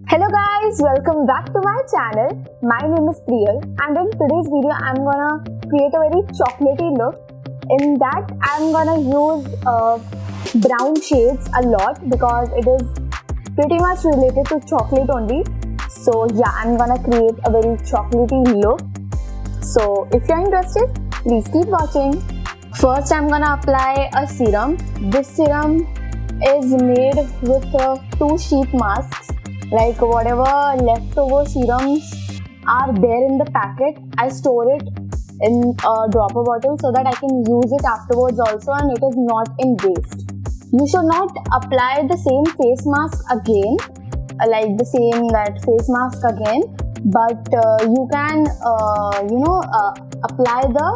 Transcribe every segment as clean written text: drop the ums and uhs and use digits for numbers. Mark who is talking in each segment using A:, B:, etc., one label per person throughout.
A: Hello guys, welcome back to my channel. My name is Priyal and in today's video I'm gonna create a very chocolatey look. In that I'm gonna use brown shades a lot because it is pretty much related to chocolate only. So yeah, I'm gonna create a very chocolatey look. So if you're interested, please keep watching. First I'm gonna apply a serum. This serum is made with 2 sheet masks. Like whatever leftover serums are there in the packet, I store it in a dropper bottle so that I can use it afterwards also and it is not in waste. You should not apply the same face mask again, face mask again, but you can apply the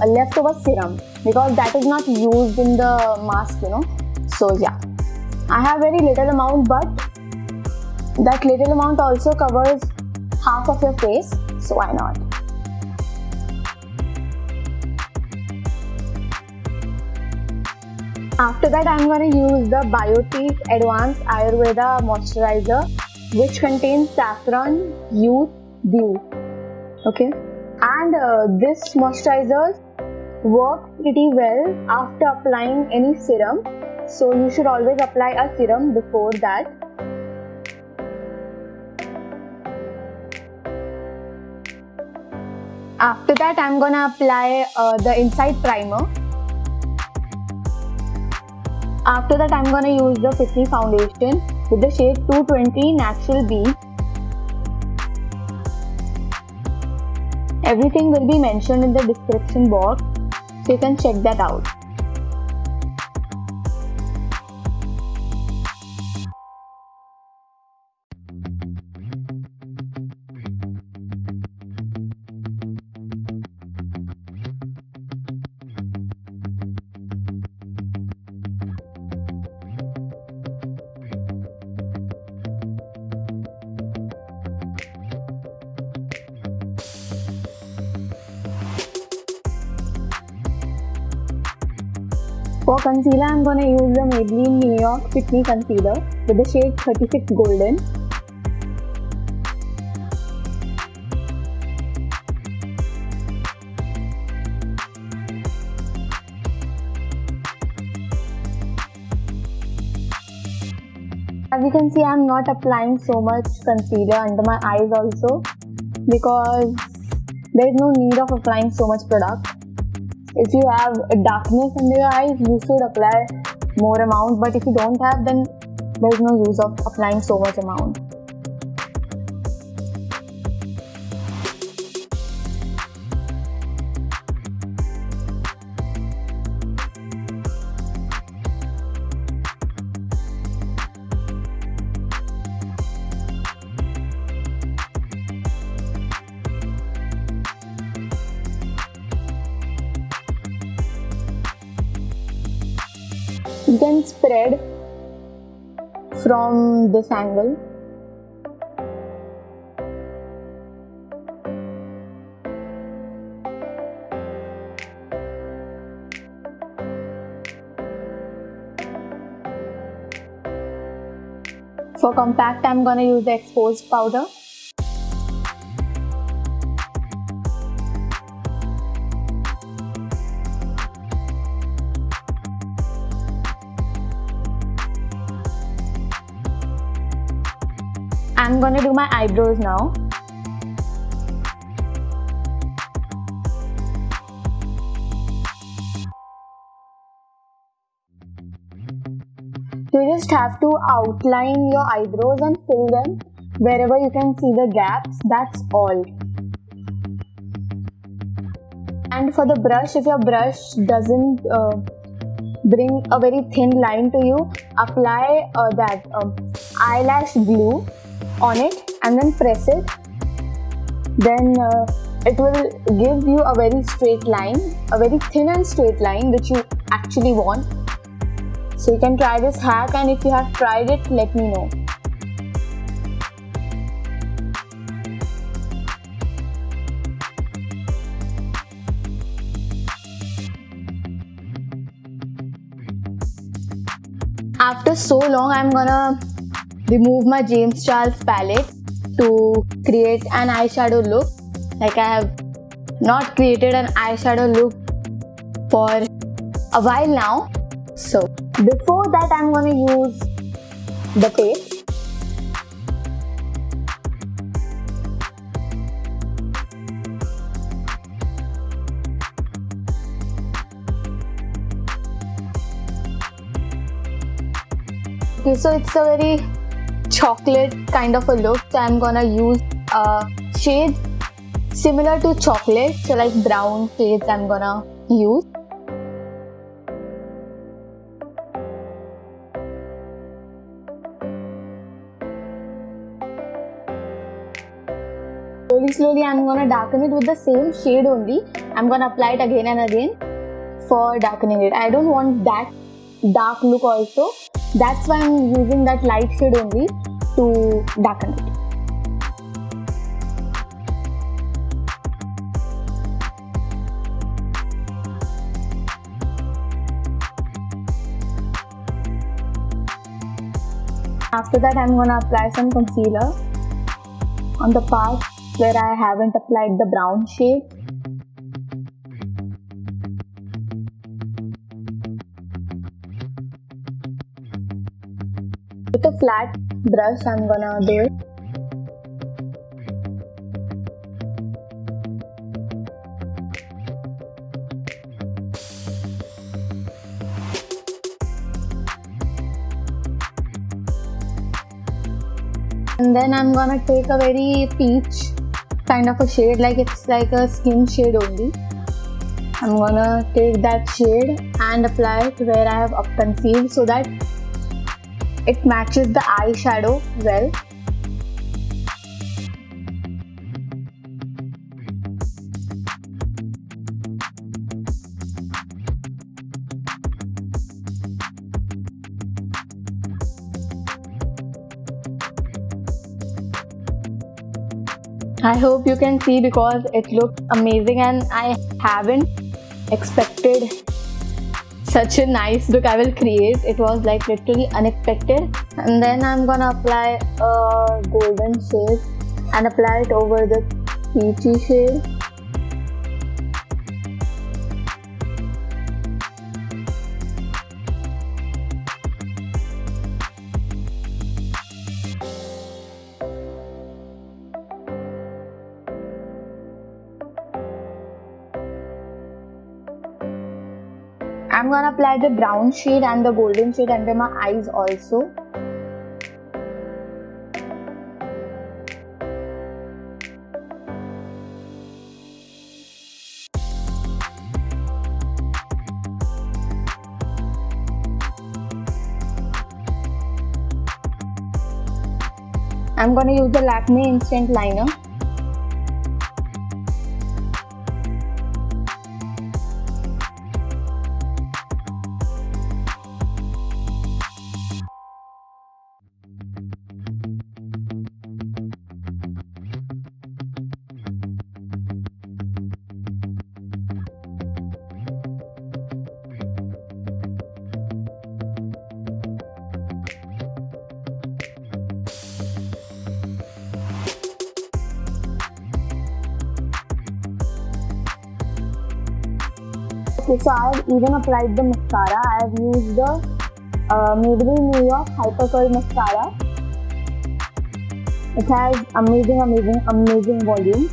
A: leftover serum because that is not used in the mask, So yeah, I have very little amount, but that little amount also covers half of your face, so why not? After that, I'm going to use the Biotique Advanced Ayurveda Moisturizer, which contains saffron, youth, dew. Okay, and this moisturizer works pretty well after applying any serum, so you should always apply a serum before that. After that, I'm gonna apply the Inside Primer. After that, I'm gonna use the Fit Me Foundation with the shade 220 Natural Beige. Everything will be mentioned in the description box, so you can check that out. For concealer, I'm going to use the Maybelline New York Fit Me Concealer with the shade 36 Golden. As you can see, I'm not applying so much concealer under my eyes also because there is no need of applying so much product. If you have a darkness under your eyes, you should apply more amount, but if you don't have, then there is no use of applying so much amount. You can spread from this angle. For compact, I'm gonna use the exposed powder. I'm gonna do my eyebrows now. You just have to outline your eyebrows and fill them wherever you can see the gaps, that's all. And for the brush, if your brush doesn't bring a very thin line to you, apply eyelash glue on it and then press it. Then it will give you a very straight line, a very thin and straight line which you actually want. So you can try this hack, and if you have tried it, let me know. After so long, I'm gonna remove my James Charles palette to create an eyeshadow look. Like I have not created an eyeshadow look for a while now. So before that, I'm gonna use the tape. Okay, so it's a very chocolate kind of a look. So I'm gonna use a shade similar to chocolate. So like brown shades I'm gonna use. Slowly I'm gonna darken it with the same shade only. I'm gonna apply it again and again for darkening it. I don't want that dark look also. That's why I'm using that light shade only to darken it. After that, I'm gonna apply some concealer on the part where I haven't applied the brown shade. With a flat brush, I'm gonna do it. And then I'm gonna take a very peach kind of a shade, like it's like a skin shade only. I'm gonna take that shade and apply it where I have up concealed so that it matches the eyeshadow well. I hope you can see because it looks amazing and I haven't expected such a nice look I will create. It was like literally unexpected. And then I'm gonna apply a golden shade and apply it over the peachy shade. I'm gonna apply the brown shade and the golden shade under my eyes also. I'm gonna use the Lakme Instant Liner. Okay, so I have even applied the mascara. I have used the Maybelline New York Hyper Curl Mascara. It has amazing volume.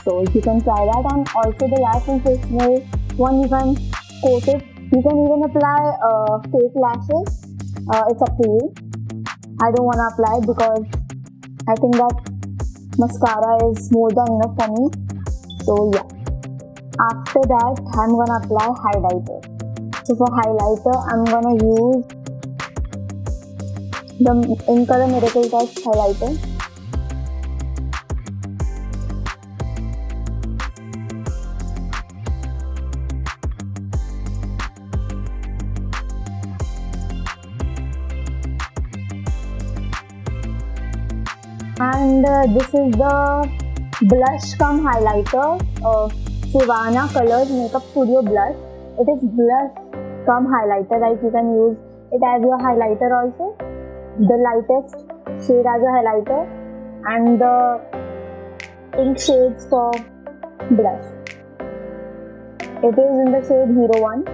A: So you can try that, and also the Lash Sensational one you can coat it. You can even apply fake lashes. It's up to you. I don't want to apply it because I think that mascara is more than enough for me. So yeah. After that, I'm gonna apply highlighter. So for highlighter, I'm gonna use the In Color Miracle Touch highlighter. And this is the blush cum highlighter. Sivana Colors Makeup Studio Blush. It is blush cum highlighter, like you can use it as your highlighter also. The lightest shade as a highlighter and the ink shades for blush. It is in the shade 01.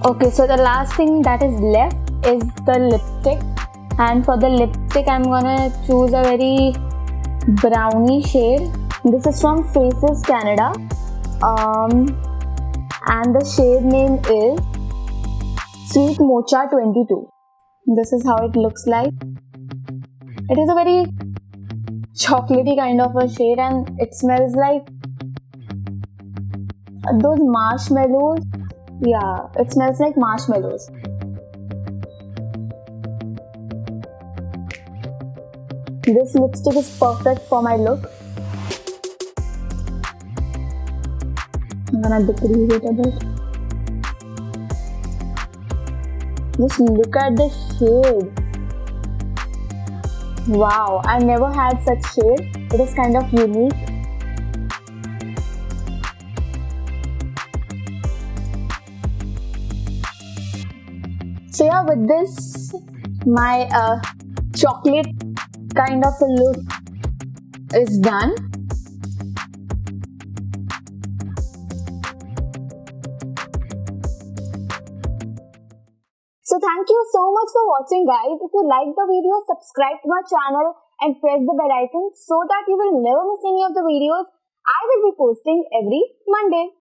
A: Okay, so the last thing that is left is the lipstick, and for the lipstick I'm gonna choose a very browny shade. This is from Faces Canada, and the shade name is Sweet Mocha 22. This is how it looks like. It is a very chocolatey kind of a shade, and it smells like those marshmallows. Yeah, it smells like marshmallows. This lipstick is perfect for my look. I'm gonna decrease it a bit. Just look at the shade. Wow, I never had such shade. It is kind of unique. So yeah, with this, my chocolate kind of a look is done. So thank you so much for watching, guys. If you like the video, subscribe to my channel and press the bell icon so that you will never miss any of the videos I will be posting every Monday.